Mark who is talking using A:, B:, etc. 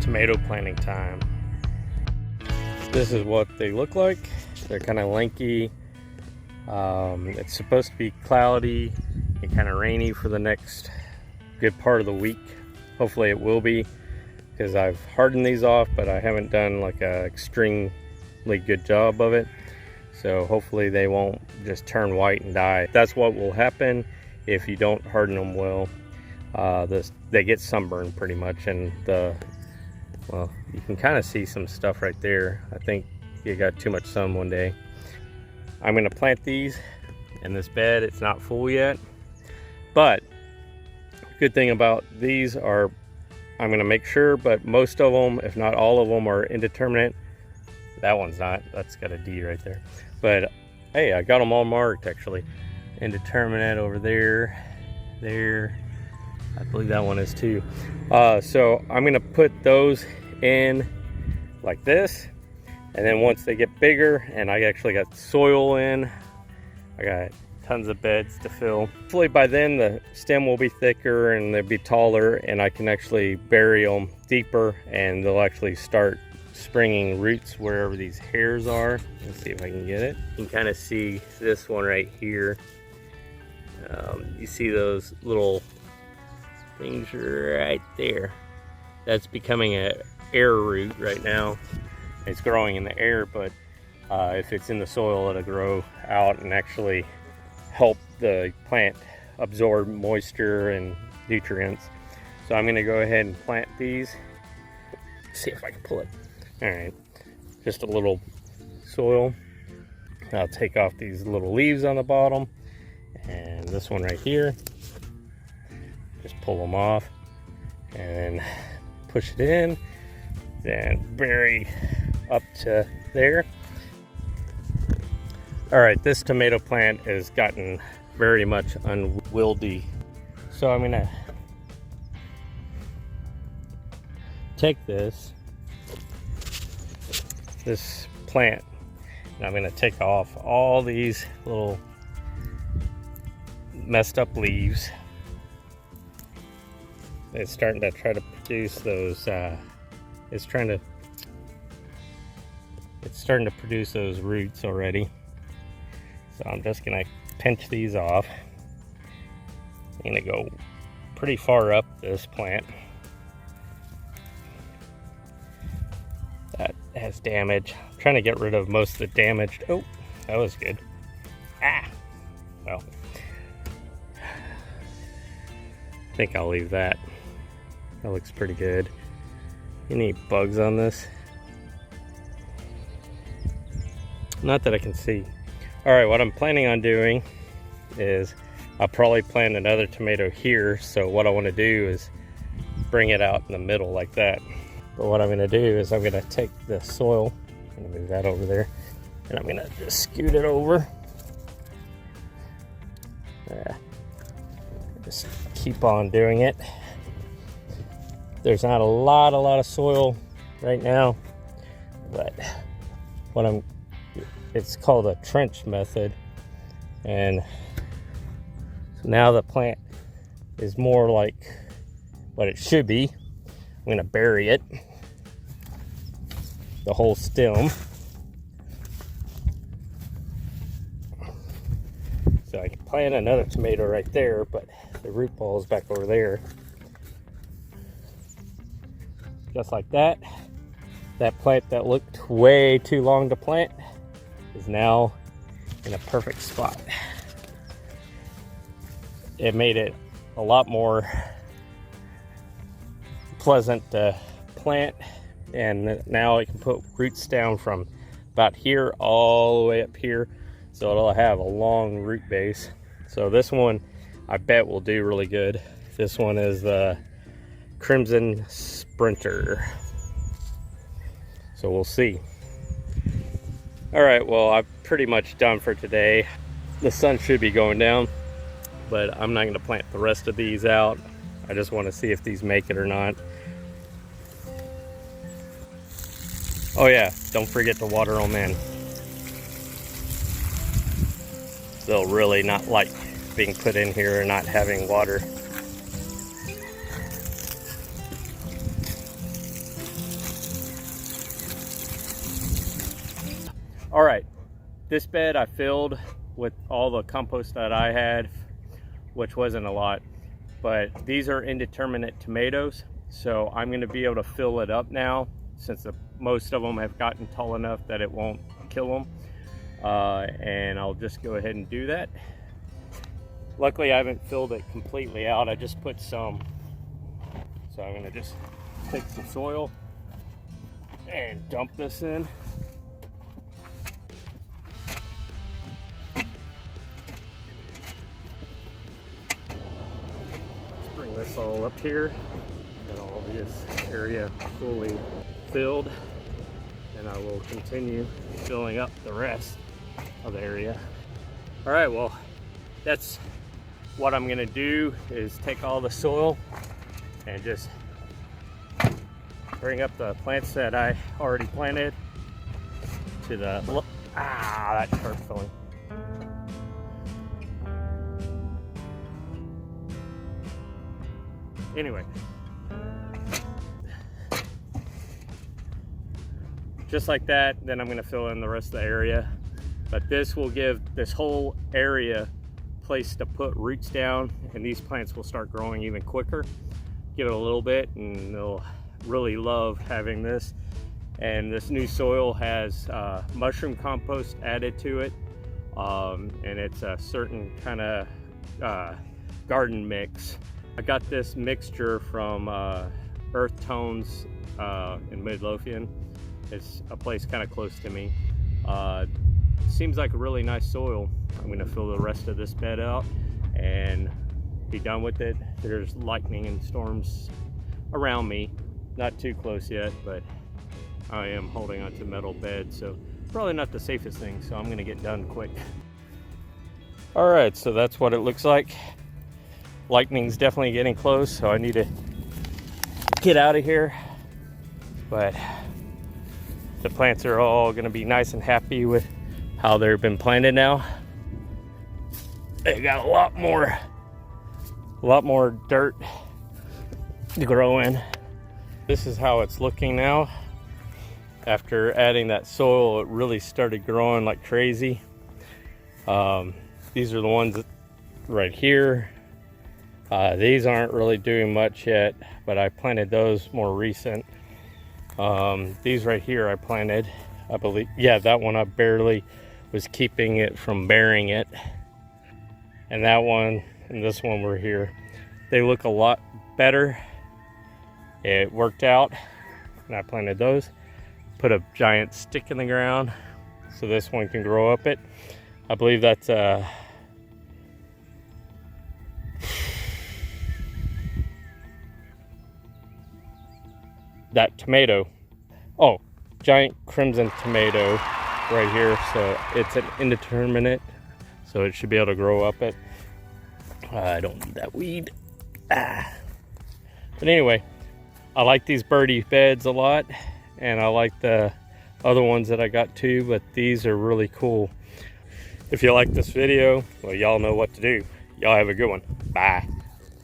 A: tomato planting time. This is what they look like. They're kind of lanky. It's supposed to be cloudy and kind of rainy for the next good part of the week. Hopefully it will be, because I've hardened these off, but I haven't done like a extremely good job of it. So hopefully they won't just turn white and die. That's what will happen if you don't harden them well. They get sunburned pretty much, and well, you can kind of see some stuff right there. I think you got too much sun one day. I'm gonna plant these in this bed. It's not full yet, but good thing about these are, I'm gonna make sure, but most of them, if not all of them, are indeterminate. That one's not, that's got a D right there. But hey, I got them all marked actually. Indeterminate over there, I believe that one is too. So I'm gonna put those in like this, and then once they get bigger and I actually got soil in, I got tons of beds to fill. Hopefully by then the stem will be thicker and they'll be taller, and I can actually bury them deeper and they'll actually start springing roots wherever these hairs are. Let's see if I can get it. You can kind of see this one right here. You see those little things right there. That's becoming an air root right now. It's growing in the air, but if it's in the soil, it'll grow out and actually help the plant absorb moisture and nutrients. So I'm gonna go ahead and plant these. See if I can pull it. All right, just a little soil. I'll take off these little leaves on the bottom, and this one right here. Just pull them off and push it in, then bury up to there. All right, this tomato plant has gotten very much unwieldy. So I'm gonna take this plant, and I'm gonna take off all these little messed up leaves. It's starting to try to produce those, it's starting to produce those roots already. So I'm just gonna pinch these off. I'm gonna go pretty far up this plant. That has damage. I'm trying to get rid of most of the damaged. Oh, that was good. Ah, well, I think I'll leave that. That looks pretty good. Any bugs on this? Not that I can see. All right, what I'm planning on doing is I'll probably plant another tomato here. So what I want to do is bring it out in the middle like that. But what I'm going to do is I'm going to take the soil, I'm going to move that over there, and I'm going to just scoot it over. Just keep on doing it. There's not a lot of soil right now, but it's called a trench method, and so now the plant is more like what it should be. I'm going to bury it, the whole stem, so I can plant another tomato right there, but the root ball is back over there. Just like that. That plant that looked way too long to plant is now in a perfect spot. It made it a lot more pleasant to plant, and now I can put roots down from about here all the way up here, so it'll have a long root base. So this one I bet will do really good. This one is the Crimson Sprinter, so we'll see. All right, well, I'm pretty much done for today. The sun should be going down, but I'm not going to plant the rest of these out. I just want to see if these make it or not. Oh yeah, don't forget to water them in. They'll really not like being put in here and not having water. All right, this bed I filled with all the compost that I had, which wasn't a lot, but these are indeterminate tomatoes, so I'm going to be able to fill it up now since most of them have gotten tall enough that it won't kill them, and I'll just go ahead and do that. Luckily I haven't filled it completely out, I just put some, so I'm going to just take some soil and dump this in. Bring this all up here, get all this area fully filled, and I will continue filling up the rest of the area. All right, well, that's what I'm gonna do, is take all the soil and just bring up the plants that I already planted to the, that sharp filling. Anyway, just like that, then I'm gonna fill in the rest of the area. But this will give this whole area place to put roots down, and these plants will start growing even quicker. Give it a little bit and they'll really love having this. And this new soil has mushroom compost added to it, and it's a certain kind of garden mix. I got this mixture from Earth Tones in Midlothian. It's a place kind of close to me. Seems like a really nice soil. I'm going to fill the rest of this bed out and be done with it. There's lightning and storms around me, not too close yet, but I am holding onto metal bed, so probably not the safest thing, so I'm going to get done quick. All right, so that's what it looks like. Lightning's definitely getting close, so I need to get out of here, but the plants are all going to be nice and happy with how they've been planted now. They got a lot more dirt to grow in. This is how it's looking now. After adding that soil, it really started growing like crazy. These are the ones that right here. These aren't really doing much yet, but I planted those more recent. These right here I planted, I believe, yeah, that one I barely was keeping it from bearing it. And that one and this one were here. They look a lot better. It worked out, and I planted those. Put a giant stick in the ground so this one can grow up it. I believe that's that tomato. Oh, giant crimson tomato right here. So it's an indeterminate, so it should be able to grow up it. I don't need that weed. But anyway, I like these birdie beds a lot, and I like the other ones that I got too, but these are really cool. If you like this video, well, y'all know what to do. Y'all have a good one. Bye.